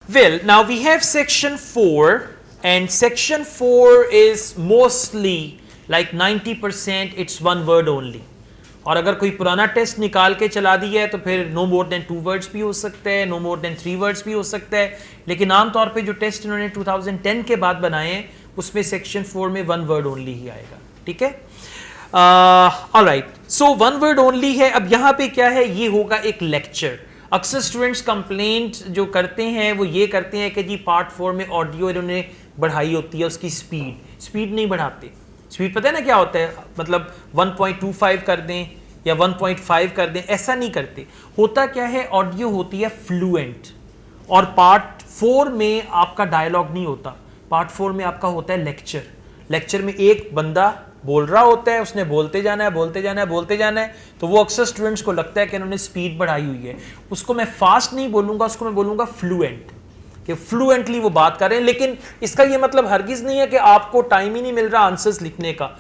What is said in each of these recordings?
Well, now we have section 4 and section 4 is mostly like 90% it's one word only. और अगर कोई पुराना test निकाल के चला दिया है तो फिर नो मोर देन 2 वर्ड्स भी हो सकते हैं, नो मोर देन 3 वर्ड्स भी हो सकता है, लेकिन आमतौर पे जो टेस्ट इन्होंने 2010 के बाद बनाए हैं उसमें सेक्शन 4 में 1 वर्ड ओनली ही आएगा, ठीक है। ऑलराइट, सो 1 वर्ड ओनली है। अब यहाँ पे क्या है, ये होगा एक लेक्चर। अक्सर स्टूडेंट्स कंप्लेंट जो करते हैं वो ये करते हैं कि जी पार्ट 4 में ऑडियो इन्होंने बढ़ाई होती है, उसकी स्पीड नहीं बढ़ाते। स्पीड पता है ना क्या होता है, मतलब 1.25 कर दें या 1.5 कर दें, ऐसा नहीं करते। होता क्या है, ऑडियो होती है फ्लुएंट, और पार्ट 4 में आपका डायलॉग नहीं होता, पार्ट 4 में आपका होता है लेक्चर। लेक्चर में एक बंदा बोल रहा होता है, उसने बोलते जाना है बोलते जाना है बोलते जाना है, तो वो अक्सर स्टूडेंट्स को लगता है कि उन्होंने स्पीड बढ़ाई हुई है। उसको मैं फास्ट नहीं बोलूंगा, उसको मैं बोलूंगा फ्लुएंट, कि फ्लुएंटली वो बात कर रहे हैं। लेकिन इसका ये मतलब हरगिज नहीं है कि आपको टाइम ही नहीं मिल रहा आंसर्स लिखने का।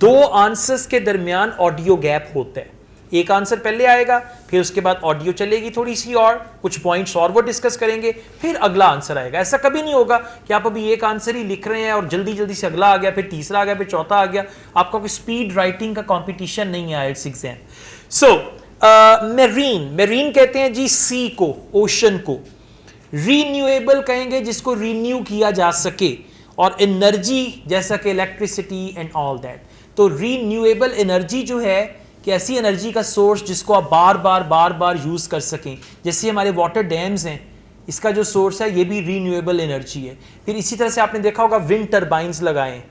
2 आंसर्स के दरमियान ऑडियो गैप होता है, एक आंसर पहले आएगा, फिर उसके बाद ऑडियो चलेगी थोड़ी सी और कुछ पॉइंट्स और वो डिस्कस करेंगे, फिर अगला आंसर आएगा। ऐसा कभी नहीं होगा कि आप अभी एक आंसर ही लिख रहे हैं और जल्दी जल्दी से अगला आ गया, फिर तीसरा आ गया, फिर चौथा आ गया। आपका कोई स्पीड राइटिंग का कॉम्पिटिशन नहीं है आइल्स एग्जाम। सो मेरीन कहते हैं जी सी को, ओशन को। रीन्यूएबल कहेंगे जिसको रीन्यू किया जा सके, और एनर्जी जैसा कि इलेक्ट्रिसिटी एंड ऑल दैट। तो रीन्यूएबल एनर्जी जो है कि ऐसी एनर्जी का सोर्स जिसको आप बार बार यूज कर सकें, जैसे हमारे वाटर डैम्स हैं, इसका जो सोर्स है ये भी रीन्यूएबल एनर्जी है। फिर इसी तरह से आपने देखा होगा विंड टरबाइंस लगाएं,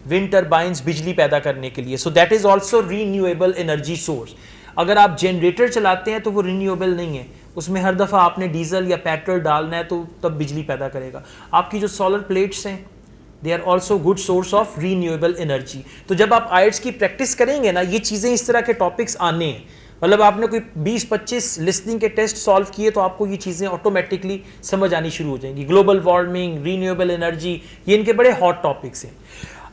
विंड टरबाइंस बिजली पैदा करने के लिए, so that is also renewable energy source. अगर आप जनरेटर चलाते हैं तो वो रीन्यूएबल नहीं है, उसमें हर दफ़ा आपने डीजल या पेट्रोल डालना है तो तब बिजली पैदा करेगा। आपकी जो सोलर प्लेट्स हैं they are also good source of renewable energy. तो जब आप आइल्ट्स की प्रैक्टिस करेंगे ना, ये चीज़ें इस तरह के टॉपिक्स आने हैं, मतलब आपने कोई 20-25 लिसनिंग के टेस्ट सॉल्व किए तो आपको ये चीज़ें ऑटोमेटिकली समझ आनी शुरू हो जाएंगी। ग्लोबल वार्मिंग, रीन्यूएबल एनर्जी, ये इनके बड़े हॉट टॉपिक्स हैं।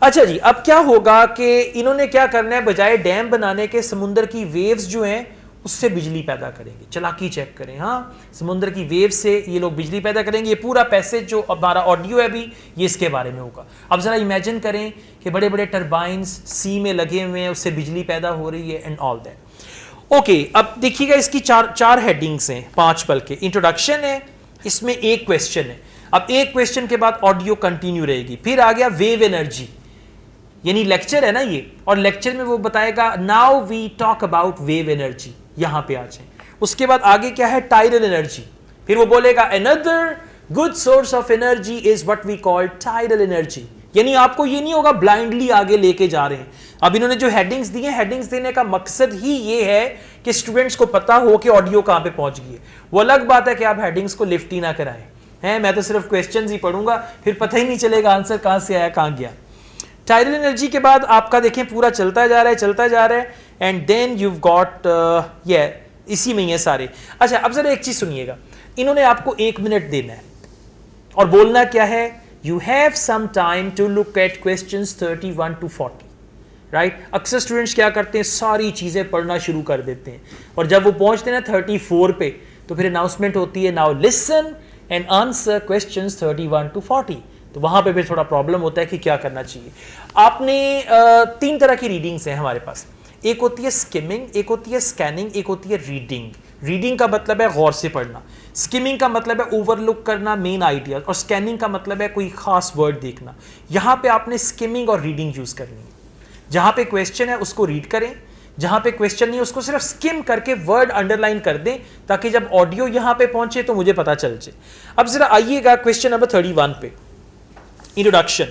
अच्छा जी, अब क्या होगा कि इन्होंने क्या करना है, बजाय डैम बनाने के समुद्र की वेव्स जो हैं उससे बिजली पैदा करेंगे। चलाकी चेक करें, हाँ, समुद्र की वेव से ये लोग बिजली पैदा करेंगे। ये पूरा पैसेज जो हमारा ऑडियो है अभी, ये इसके बारे में होगा। अब जरा इमेजिन करें कि बड़े बड़े टरबाइंस सी में लगे हुए हैं, उससे बिजली पैदा हो रही है एंड ऑल दैट। ओके, अब देखिएगा इसकी चार हेडिंग्स हैं 5 पल के। इंट्रोडक्शन है, इसमें एक क्वेश्चन है। अब एक क्वेश्चन के बाद ऑडियो कंटिन्यू रहेगी। फिर आ गया वेव एनर्जी, यानी लेक्चर है ना ये, और लेक्चर में वो बताएगा now we talk about wave energy, यहां पे आ जाए। उसके बाद आगे क्या है, टाइडल एनर्जी। फिर वो बोलेगा another good source of energy is what we call tidal energy. यानी आपको ये नहीं होगा ब्लाइंडली आगे लेके जा रहे हैं। अब इन्होंने जो हेडिंग्स दी हैं, हेडिंग्स देने का मकसद ही ये है कि स्टूडेंट्स को पता हो कि ऑडियो कहां पे पहुंच गई है। वो अलग बात है कि आप हेडिंग्स को लिफ्ट ही ना कराएं हैं, मैं तो सिर्फ क्वेश्चंस ही पढ़ूंगा, फिर पता ही नहीं चलेगा आंसर कहां से आया कहां गया। टाइडल एनर्जी के बाद आपका देखें पूरा चलता जा रहा है एंड देन यू गॉट ये इसी में ये सारे। अच्छा, अब जरा एक चीज सुनिएगा, इन्होंने आपको 1 मिनट देना है और बोलना क्या है, you have some time to look at questions 31 to 40, right. अक्सर स्टूडेंट्स क्या करते हैं, सारी चीजें पढ़ना शुरू कर देते हैं, और जब वो पहुंचते हैं ना 34 पे तो फिर अनाउंसमेंट होती है, now listen and answer questions 31 to 40। तो वहां पे फिर थोड़ा प्रॉब्लम होता है कि क्या करना चाहिए। आपने 3 तरह की रीडिंग्स हैं हमारे पास। एक होती है स्किमिंग, एक होती है स्कैनिंग, एक होती है रीडिंग। रीडिंग का मतलब है गौर से पढ़ना, स्किमिंग का मतलब है ओवरलुक करना मेन आइडिया, और स्कैनिंग का मतलब है कोई खास वर्ड देखना। यहां पे आपने स्किमिंग और रीडिंग यूज करनी है। जहां पे क्वेश्चन है उसको रीड करें, जहां पे क्वेश्चन नहीं है उसको सिर्फ स्किम करके वर्ड अंडरलाइन कर दें, ताकि जब ऑडियो यहां पे पहुंचे तो मुझे पता चल जाए। अब जरा आइएगा क्वेश्चन नंबर 31 पे। Introduction,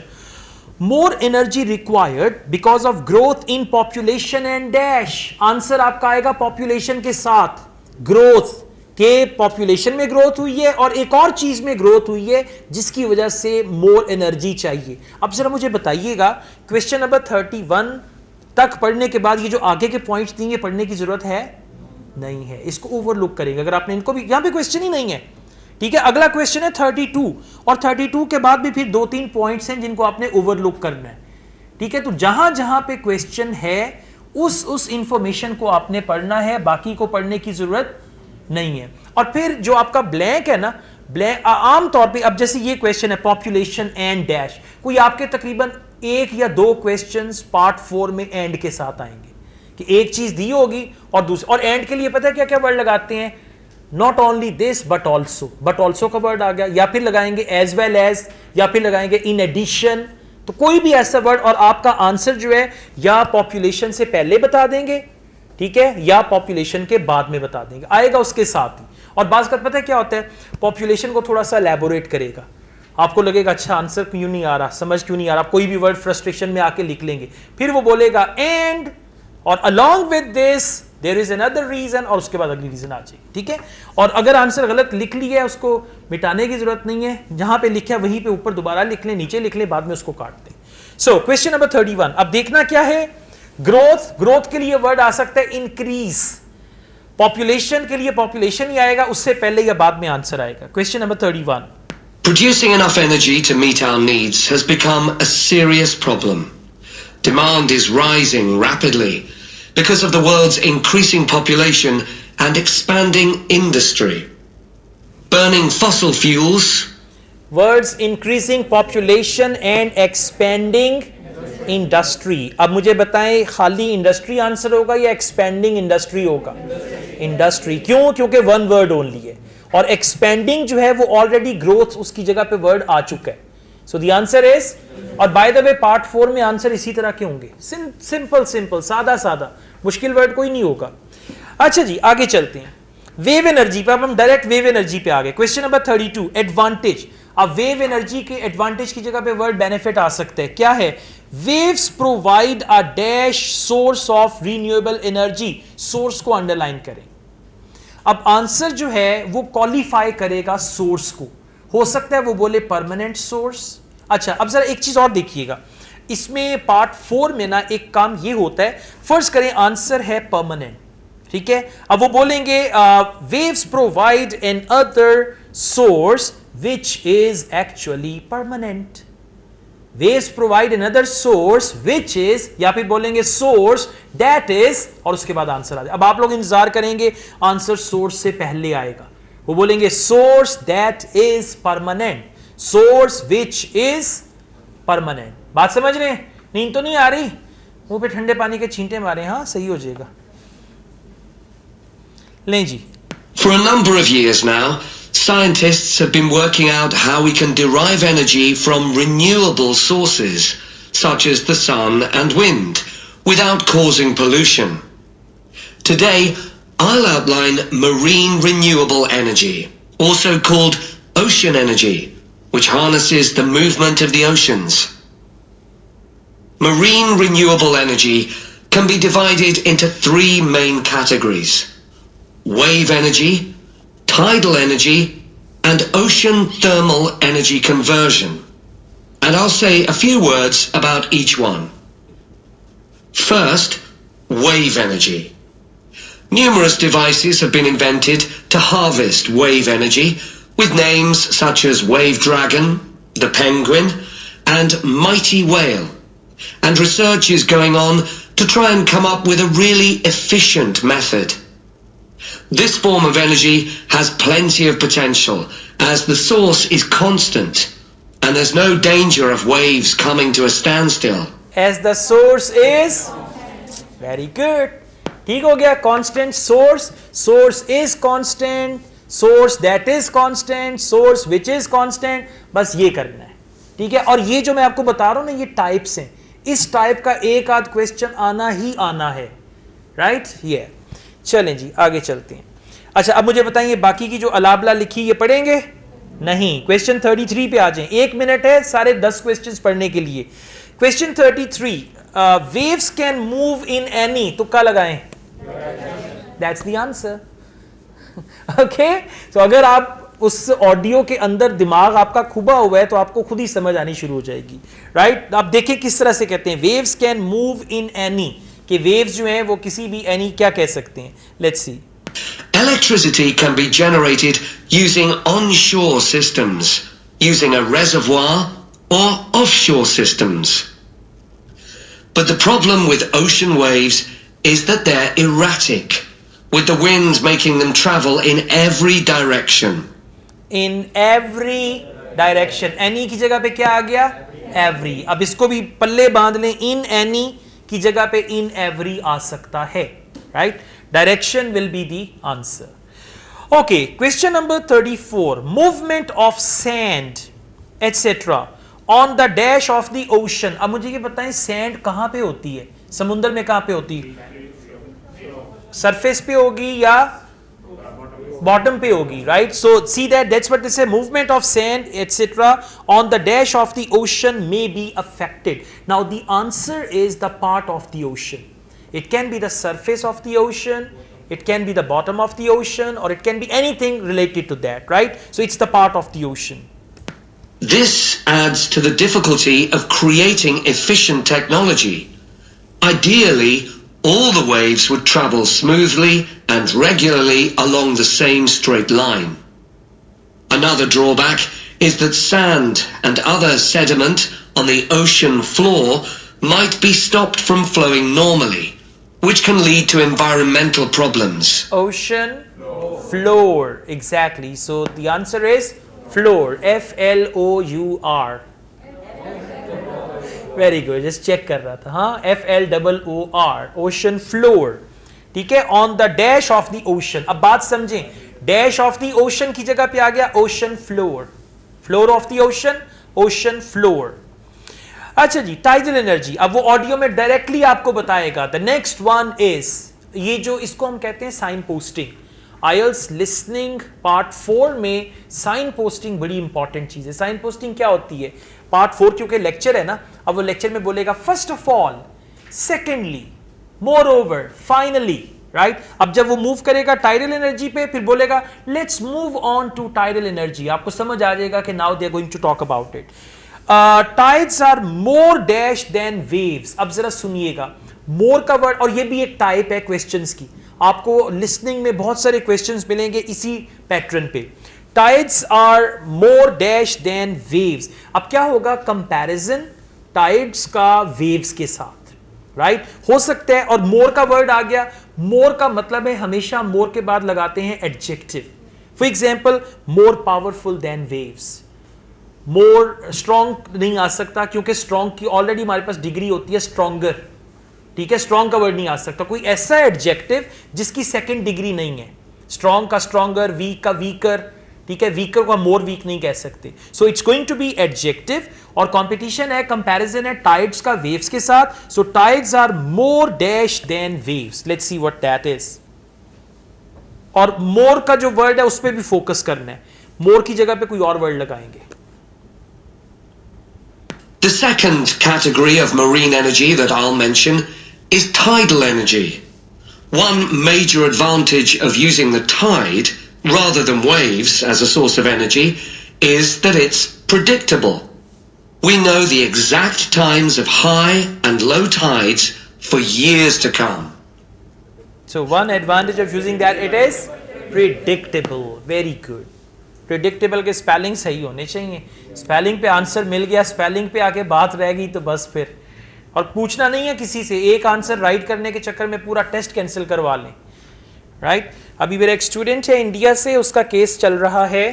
more energy required because of growth in population and dash. Answer आपका आएगा पॉपुलेशन के साथ, ग्रोथ के, पॉपुलेशन में ग्रोथ हुई है और एक और चीज में ग्रोथ हुई है जिसकी वजह से मोर एनर्जी चाहिए। अब जरा मुझे बताइएगा, क्वेश्चन नंबर 31 तक पढ़ने के बाद ये जो आगे के पॉइंट्स दिए पढ़ने की जरूरत है नहीं है, इसको ओवरलुक करेंगे। अगर आपने इनको भी, यहां पे क्वेश्चन ही नहीं है, ठीक है। अगला क्वेश्चन है 32, और 32 के बाद भी फिर 2-3 पॉइंट्स हैं जिनको आपने ओवरलुक करना है, ठीक है। तो जहां जहां पे क्वेश्चन है उस इंफॉर्मेशन को आपने पढ़ना है, बाकी को पढ़ने की जरूरत नहीं है। और फिर जो आपका ब्लैंक है ना, आम तौर पे अब जैसे ये क्वेश्चन है पॉपुलेशन एंड डैश, कोई आपके तकरीबन एक या दो क्वेश्चंस पार्ट 4 में एंड के साथ आएंगे कि एक चीज दी होगी और दूसरी, और एंड के लिए पता है क्या क्या वर्ड लगाते हैं, not only this but also का वर्ड आ गया, या फिर लगाएंगे एज वेल एज, या फिर लगाएंगे इन एडिशन, तो कोई भी ऐसा वर्ड, और आपका आंसर जो है या पॉपुलेशन से पहले बता देंगे, ठीक है, या पॉपुलेशन के बाद में बता देंगे, आएगा उसके साथ ही। और बात कर पता है क्या होता है, पॉपुलेशन को थोड़ा सा एलैबोरेट करेगा, आपको लगेगा अच्छा आंसर क्यों नहीं आ रहा, समझ क्यों नहीं आ रहा, कोई भी वर्ड फ्रस्ट्रेशन में आके लिख लेंगे, फिर वो बोलेगा एंड और along with this there is another reason, और उसके बाद अगली रीजन आ जाएगी, ठीक है। और अगर आंसर गलत लिख लिया है उसको मिटाने की जरूरत नहीं है, जहां पे लिखा है वहीं पे ऊपर दोबारा लिख लें, नीचे लिख लें, बाद में उसको काट दें। सो क्वेश्चन नंबर 31, अब देखना क्या है, ग्रोथ के लिए वर्ड आ सकता है इंक्रीज, पॉपुलेशन के लिए पॉपुलेशन ही आएगा, उससे पहले या बाद में आंसर आएगा। Question number 31, Producing enough energy to meet our needs has become a serious problem. Demand is rising rapidly because of the world's increasing population and expanding industry. Burning fossil fuels. Words increasing population and expanding industry. अब मुझे बताएं खाली industry answer होगा या expanding industry होगा? Industry. क्यों? क्योंकि one word only है, और एक्सपेंडिंग जो है वो ऑलरेडी ग्रोथ उसकी जगह पे वर्ड आ चुका है। सो द आंसर इज, और बाय द वे पार्ट 4 में आंसर इसी तरह के होंगे, सिंपल सादा सादा, मुश्किल वर्ड कोई नहीं होगा। अच्छा जी आगे चलते हैं, वेव एनर्जी पे, अब हम डायरेक्ट वेव एनर्जी पे आ गए। Question number 32, advantage. अब वेव एनर्जी के एडवांटेज की जगह पे वर्ड बेनिफिट आ सकते हैं, क्या है? Waves provide a dash source of renewable energy, source को अंडरलाइन करें। अब आंसर जो है वो क्वालिफाई करेगा सोर्स को, हो सकता है वो बोले परमानेंट सोर्स। अच्छा अब जरा एक चीज और देखिएगा, इसमें पार्ट 4 में ना एक काम ये होता है, फर्ज करें आंसर है परमानेंट, ठीक है, अब वो बोलेंगे waves provide an other source which is actually permanent, waves provide another source which is, या फिर बोलेंगे सोर्स दैट इज, और उसके बाद आंसर आ जाए। अब आप लोग इंतजार करेंगे आंसर सोर्स से पहले आएगा, वो बोलेंगे source that is permanent, source which is permanent. बात समझ रहे हैं? नींद तो नहीं आ रही? मुंह पे ठंडे पानी के छींटे मारे, हाँ सही हो जाएगा। लें जी। For a number of years now, scientists have been working out how we can derive energy from renewable sources, such as the sun and wind, without causing pollution. Today, I'll outline marine renewable energy, also called ocean energy, which harnesses the movement of the oceans. Marine renewable energy can be divided into 3 main categories: wave energy, tidal energy, and ocean thermal energy conversion. And I'll say a few words about each one. First, wave energy. Numerous devices have been invented to harvest wave energy, with names such as Wave Dragon, the Penguin, and Mighty Whale. And research is going on to try and come up with a really efficient method. This form of energy has plenty of potential, as the source is constant, and there's no danger of waves coming to a standstill. As the source is, very good. ठीक हो गया, constant source, source is constant, source that is constant, source which is constant, बस ये करना है, ठीक है। और ये जो मैं आपको बता रहा हूं ना, ये टाइप्स हैं, इस टाइप का एक आध क्वेश्चन आना ही आना है, राइट? ये चलें जी आगे चलते हैं। अच्छा अब मुझे बताइए बाकी की जो अलाबला लिखी ये पढ़ेंगे? नहीं, क्वेश्चन 33 पे आ जाएं, 1 मिनट है सारे 10 क्वेश्चंस पढ़ने के लिए। Question 33, waves can move in any, तुक्का लगाएं, दैट्स द आंसर। ओके, तो अगर आप उस ऑडियो के अंदर दिमाग आपका खुबा हुआ है तो आपको खुद ही समझ आनी शुरू हो जाएगी, राइट? आप देखिए किस तरह से कहते हैं, waves can move in any, कि वेव्स जो हैं वो किसी भी एनी क्या कह सकते हैं? Let's see. Electricity can be generated using onshore systems, using a reservoir, or offshore systems. But the problem with ocean waves is that they're erratic, with the winds making them travel in every direction. In every direction. Any की जगह पे क्या आ गया? Every. अब इसको भी पल्ले बांध लें, इन एनी की जगह पे इन एवरी आ सकता है, right? Direction will be the answer. Okay, question number 34, movement of sand etcetera on the dash of the ocean. अब मुझे ये बताएं, सैंड कहां पे होती है? समुद्र में कहां पे होती है? सरफेस पे होगी या बॉटम पे होगी, right? So see that's what this है, movement of sand etcetera on the dash of the ocean may be affected. Now the answer is the part of the ocean. It can be the surface of the ocean, it can be the bottom of the ocean, or it can be anything related to that, right? So it's the part of the ocean. This adds to the difficulty of creating efficient technology. Ideally, all the waves would travel smoothly and regularly along the same straight line. Another drawback is that sand and other sediment on the ocean floor might be stopped from flowing normally, which can lead to environmental problems. Ocean floor, exactly. So the answer is floor, F-L-O-U-R. Very good, just check कर रहा था, हाँ, F-L-O-O-R, ocean floor, ठीक है, on the dash of the ocean. अब बात समझें, dash of the ocean की जगह पे आ गया ocean floor, floor of the ocean, ocean floor. अच्छा जी, टाइडल एनर्जी, अब वो ऑडियो में डायरेक्टली आपको बताएगा। द नेक्स्ट वन इज, ये जो इसको हम कहते हैं signposting. IELTS listening part 4 में साइन पोस्टिंग बड़ी इंपॉर्टेंट चीज है। साइन पोस्टिंग क्या होती है? पार्ट 4 क्योंकि लेक्चर है ना, अब वो लेक्चर में बोलेगा first of all, secondly, more over, finally, right? अब जब वो मूव करेगा टाइडल एनर्जी पे, फिर बोलेगा let's move on to tidal energy. आपको समझ आ जाएगा कि now they are going to talk about it. Tides are more dash than waves. अब जरा सुनिएगा, मोर का वर्ड, और ये भी एक टाइप है क्वेश्चंस की। आपको लिसनिंग में बहुत सारे क्वेश्चंस मिलेंगे इसी पैटर्न पे। Tides are more dash than waves. अब क्या होगा? कंपैरिजन टाइड्स का वेव्स के साथ, राइट? हो सकता है, और मोर का वर्ड आ गया। मोर का मतलब है हमेशा मोर के बाद लगाते हैं adjective. For example, more powerful than waves. More strong नहीं आ सकता क्योंकि स्ट्रॉन्ग की ऑलरेडी हमारे पास डिग्री होती है स्ट्रॉन्गर, ठीक है? स्ट्रॉन्ग का वर्ड नहीं आ सकता। कोई ऐसा एडजेक्टिव जिसकी सेकंड डिग्री नहीं है। स्ट्रॉन्ग का स्ट्रॉन्गर, वीक का वीकर, ठीक है? वीकर को मोर वीक नहीं कह सकते। So it's going to be adjective, और कंपटीशन है, कंपैरिजन है टाइड्स का वेव्स के साथ। So tides are more dash than waves. Let's see what that is. और मोर का जो वर्ड है उस पर भी फोकस करना है। मोर की जगह पे कोई और वर्ड लगाएंगे। The second category of marine energy that I'll mention is tidal energy. One major advantage of using the tide rather than waves as a source of energy is that it's predictable. We know the exact times of high and low tides for years to come. So one advantage of using that, it is predictable. Very good. Predictable के spelling सही होने चाहिए। Spelling पे answer मिल गया, spelling पे आके बात रह गई तो बस फिर, और पूछना नहीं है किसी से। एक आंसर राइट करने के चक्कर में पूरा टेस्ट कैंसिल करवा लें, राइट? अभी मेरा एक स्टूडेंट है इंडिया से, उसका केस चल रहा है।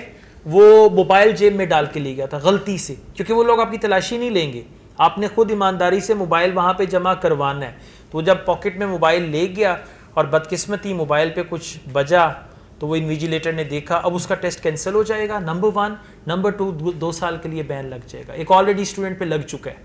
वो मोबाइल जेब में डाल के ले गया था गलती से, क्योंकि वो लोग आपकी तलाशी नहीं लेंगे, आपने खुद ईमानदारी से मोबाइल वहाँ पे जमा करवाना है। तो जब पॉकेट में मोबाइल ले गया और बदकिस्मती मोबाइल पे कुछ बजा, तो वो इन्विजिलेटर ने देखा, अब उसका टेस्ट कैंसिल हो जाएगा, नंबर 1। नंबर 2, 2 साल के लिए बैन लग जाएगा। एक ऑलरेडी स्टूडेंट पे लग चुका है,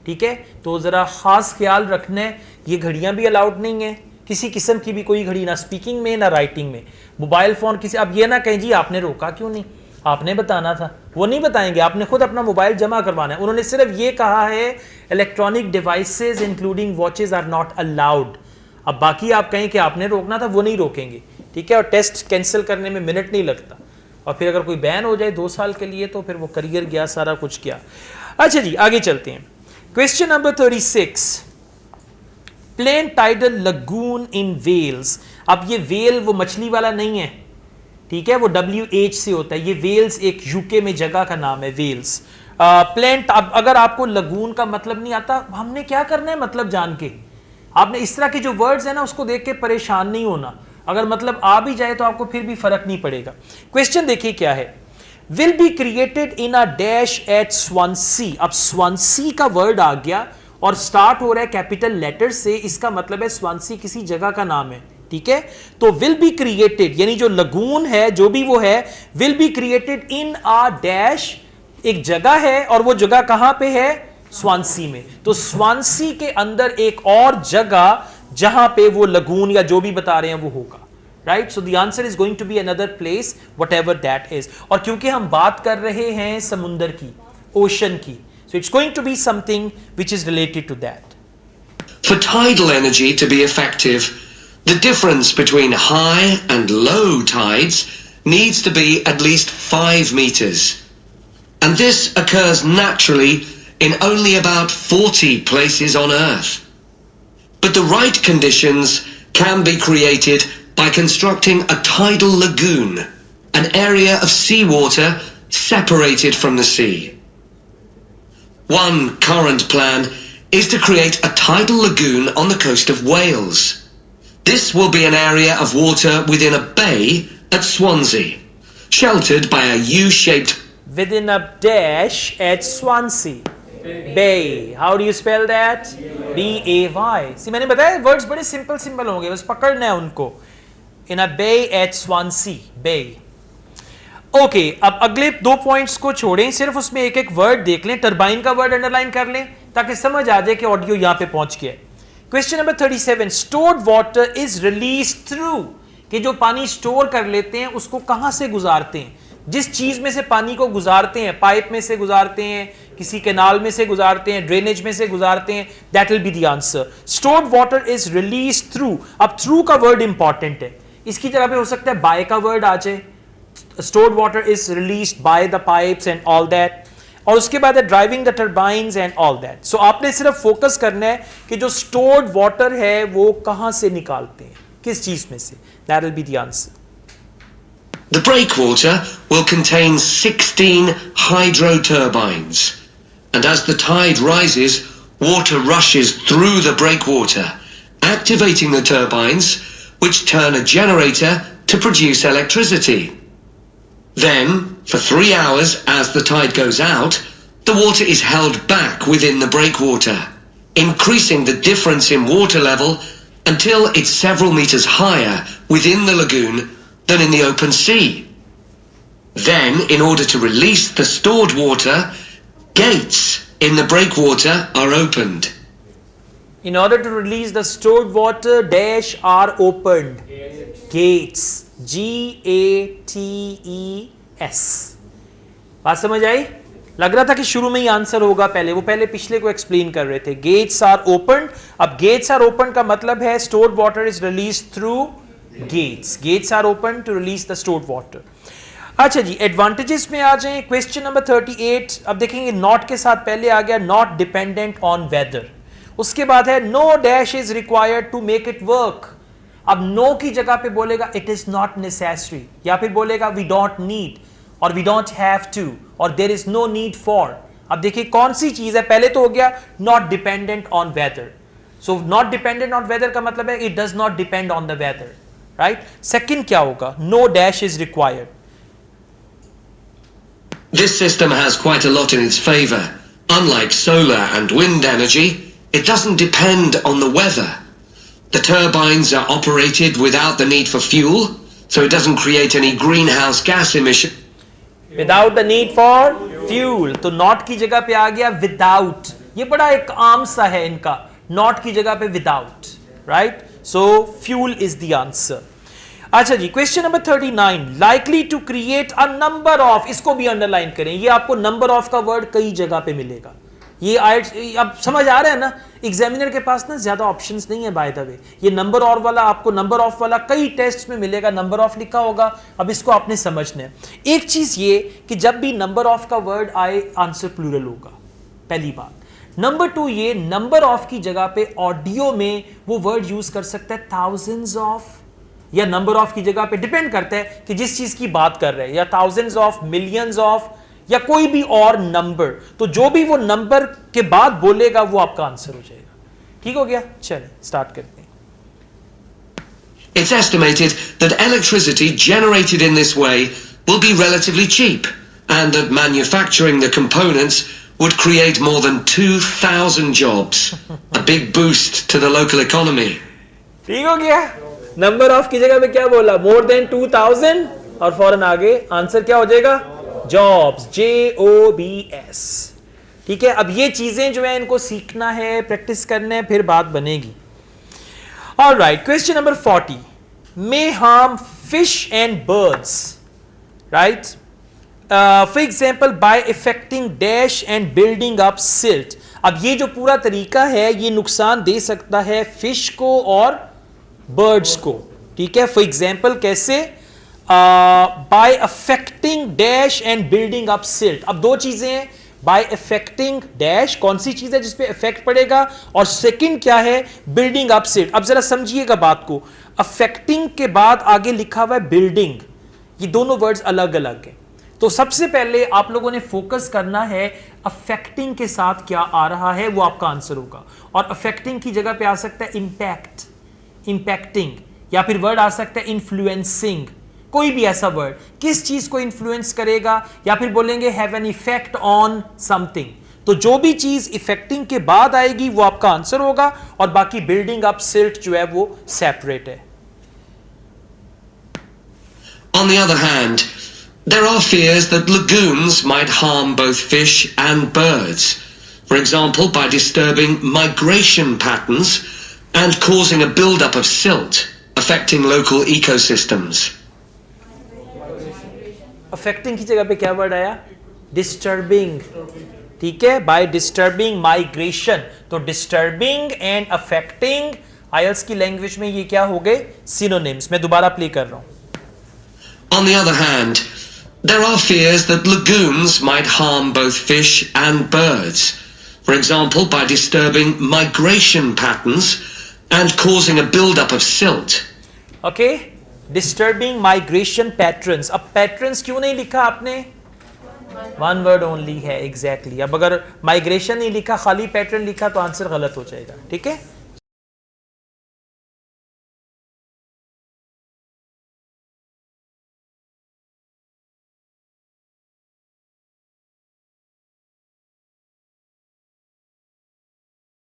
ठीक है? तो ज़रा ख़ास ख्याल रखना है। ये घड़ियाँ भी अलाउड नहीं है, किसी किस्म की भी कोई घड़ी, ना स्पीकिंग में ना राइटिंग में। मोबाइल फ़ोन किसी, अब ये ना कहें जी आपने रोका क्यों नहीं, आपने बताना था। वो नहीं बताएंगे, आपने खुद अपना मोबाइल जमा करवाना है। उन्होंने सिर्फ ये कहा है electronic devices including watches are not allowed. अब बाकी आप कहें कि आपने रोकना था, वो नहीं रोकेंगे, ठीक है? और टेस्ट कैंसिल करने में मिनट नहीं लगता। और फिर अगर कोई बैन हो जाए 2 साल के लिए, तो फिर वो करियर गया, सारा कुछ गया। अच्छा जी, आगे चलते हैं। Question number 36, plain tidal lagoon in Wales. अब ये वेल वो मछली वाला नहीं है, ठीक है? वो WH से होता है। ये वेल्स एक यूके में जगह का नाम है, वेल्स। प्लेन, अगर आपको लगून का मतलब नहीं आता, हमने क्या करना है मतलब जान के। आपने इस तरह के जो वर्ड्स है ना, उसको देख के परेशान नहीं होना। अगर मतलब आ भी जाए तो आपको फिर भी फर्क नहीं पड़ेगा। क्वेश्चन देखिए क्या है। Will be created in a dash at Swansea. अब स्वानसी का वर्ड आ गया और स्टार्ट हो रहा है कैपिटल लेटर से, इसका मतलब है स्वानसी किसी जगह का नाम है, ठीक है। तो विल बी क्रिएटेड यानी जो लगून है जो भी वो है, will be created in a dash, एक जगह है और वो जगह कहां पे है, स्वानसी में। तो स्वानसी के अंदर एक और जगह जहां पे वो लगून या जो भी बता रहे हैं वो होगा, right. So the answer is going to be another place whatever that is. और क्योंकि हम बात कर रहे हैं समुंदर की, ओशन की, so it's going to be something which is related to that. For tidal energy to be effective, the difference between high and low tides needs to be at least 5 meters. And this occurs naturally in only about 40 places on Earth. But the right conditions can be created by constructing a tidal lagoon, an area of seawater separated from the sea. One current plan is to create a tidal lagoon on the coast of Wales. This will be an area of water within a bay at Swansea, sheltered by a U-shaped... Within a dash at Swansea. Bay. How do you spell that? B-A-Y. See, मैंने बताया words बड़े simple होंगे, बस पकड़ना है उनको. In a bay at Swansea. Bay. Okay अब अगले 2 पॉइंट्स को छोड़ें, सिर्फ उसमें एक एक वर्ड देख लें, टरबाइन का वर्ड अंडरलाइन कर लें ताकि समझ आ जाए कि ऑडियो यहां पे पहुंच गया। Question number 37, stored water is release through, कि जो पानी स्टोर कर लेते हैं उसको कहां से गुजारते हैं, जिस चीज में से पानी को गुजारते हैं, पाइप में से गुजारते हैं, किसी कैनाल में से गुजारते हैं, ड्रेनेज में से गुजारते हैं, that will be the answer. Stored water is release through. अब थ्रू का वर्ड इंपॉर्टेंट है, इसकी जगह पे हो सकता है बाय का वर्ड आ जाए, stored water is released by the pipes and all that, और उसके बाद है driving the turbines and all that. So आपने सिर्फ फोकस करना है कि जो stored water है वो कहां से निकालते हैं, किस चीज में से, that will be the answer. The breakwater will contain 16 hydro turbines, and as the tide rises, water rushes through the breakwater, activating the turbines, which turn a generator to produce electricity. Then, for 3 hours as the tide goes out, the water is held back within the breakwater, increasing the difference in water level until it's several meters higher within the lagoon than in the open sea. Then, in order to release the stored water, gates in the breakwater are opened. In order to release the stored water, dash are opened. Gates. G-A-T-E-S. बात समझ आई? लग रहा था कि शुरू में ही answer होगा पहले, वो पहले पिछले को एक्सप्लेन कर रहे थे। गेट्स आर ओपन, अब गेट्स आर ओपन का मतलब है stored water is release through gates. Gates are open to release the stored water. अच्छा जी, एडवांटेजेस में आ जाएं। क्वेश्चन नंबर 38, अब देखेंगे नॉट के साथ पहले आ गया नॉट डिपेंडेंट ऑन वेदर, उसके बाद है no dash is required to make it work. अब नो की जगह पे बोलेगा इट इज नॉट नेसेसरी, या फिर बोलेगा वी डोंट नीड और वी डोंट हैव टू और there is no need for. अब देखिए कौन सी चीज है, पहले तो हो गया not dependent on weather, so not dependent on weather का मतलब है it does not depend on the weather, right. Second क्या होगा, no dash is required. This system has quite a lot in its favor. Unlike solar and wind energy, it doesn't depend on the weather. The turbines are operated without the need for fuel, so it doesn't create any greenhouse gas emission. Without the need for fuel, तो not की जगह पे आ गया without, ये बड़ा एक आम सा है इनका, not की जगह पे without, right? So fuel is the answer. अच्छा जी, question number 39, likely to create a number of, इसको भी अंडरलाइन करें, ये आपको नंबर ऑफ का वर्ड कई जगह पे मिलेगा। ये अब समझ आ रहा है ना, एग्जामिनर के पास ना ज्यादा ऑप्शंस नहीं है बाय द वे, ये नंबर और वाला आपको नंबर ऑफ वाला कई टेस्ट में मिलेगा, नंबर ऑफ लिखा होगा। अब इसको आपने समझना है। एक चीज ये कि जब भी नंबर ऑफ का वर्ड आए आंसर प्लूरल होगा, पहली बात। नंबर 2, ये नंबर ऑफ की जगह पे ऑडियो में वो वर्ड यूज कर सकता है थाउजेंड्स ऑफ, या नंबर ऑफ की जगह पे डिपेंड करता है कि जिस चीज की बात कर रहे हैं, या थाउजेंड्स ऑफ, मिलियंस ऑफ, या कोई भी और नंबर। तो जो भी वो नंबर के बाद बोलेगा वो आपका आंसर हो जाएगा। ठीक हो गया, चलें स्टार्ट करते हैं। It's estimated that electricity generated in this way will be relatively cheap and that manufacturing the components would create more than 2,000 jobs, a big boost to the local economy. ठीक हो गया. नंबर ऑफ की जगह पे क्या बोला? More than 2000 और फौरन आगे आंसर क्या हो जाएगा? Jobs, JOBS. ठीक है. अब ये चीजें जो है इनको सीखना है, प्रैक्टिस करना है, फिर बात बनेगी. Alright, question number 40. May harm fish and birds, right? For example, by affecting dash and building up silt. अब ये जो पूरा तरीका है ये नुकसान दे सकता है फिश को और बर्ड्स को. ठीक है. फॉर एग्जाम्पल कैसे? By affecting dash and building up silt. अब दो चीजें हैं. बाय अफेक्टिंग डैश, कौन सी चीज है जिसपे इफेक्ट पड़ेगा, और सेकंड क्या है? Building up silt. अब जरा समझिएगा बात को. अफेक्टिंग के बाद आगे लिखा हुआ है बिल्डिंग. ये दोनों वर्ड्स अलग अलग हैं. तो सबसे पहले आप लोगों ने फोकस करना है अफेक्टिंग के साथ क्या आ रहा है, वो आपका आंसर होगा. और अफेक्टिंग की जगह पे आ सकता है इंपैक्ट, इंपैक्टिंग, या फिर वर्ड आ सकता है इन्फ्लुएंसिंग. कोई भी ऐसा वर्ड किस चीज को इन्फ्लुएंस करेगा, या फिर बोलेंगे have an effect on something. तो जो भी चीज इफेक्टिंग के बाद आएगी वो आपका आंसर होगा, और बाकी बिल्डिंग अप सिल्ट जो है वो सेपरेट है. On the other hand, there are fears that lagoons might harm both fish and birds, for example by disturbing migration patterns and causing a build-up of silt, affecting local ecosystems. Affecting की जगह पे क्या word आया? Disturbing. ठीक है. By disturbing migration. तो disturbing and affecting IELTS की language में ये क्या हो गए? सिनोनिम्स. मैं दोबारा प्ले कर रहा हूं. On the other hand, there are fears that lagoons might harm both fish and birds, for example by disturbing migration patterns and causing a build-up of silt. Okay? Disturbing migration patterns. अब patterns क्यों नहीं लिखा आपने? One word only है. Exactly. अब अगर migration नहीं लिखा, खाली पैटर्न लिखा, तो आंसर गलत हो जाएगा. ठीक है.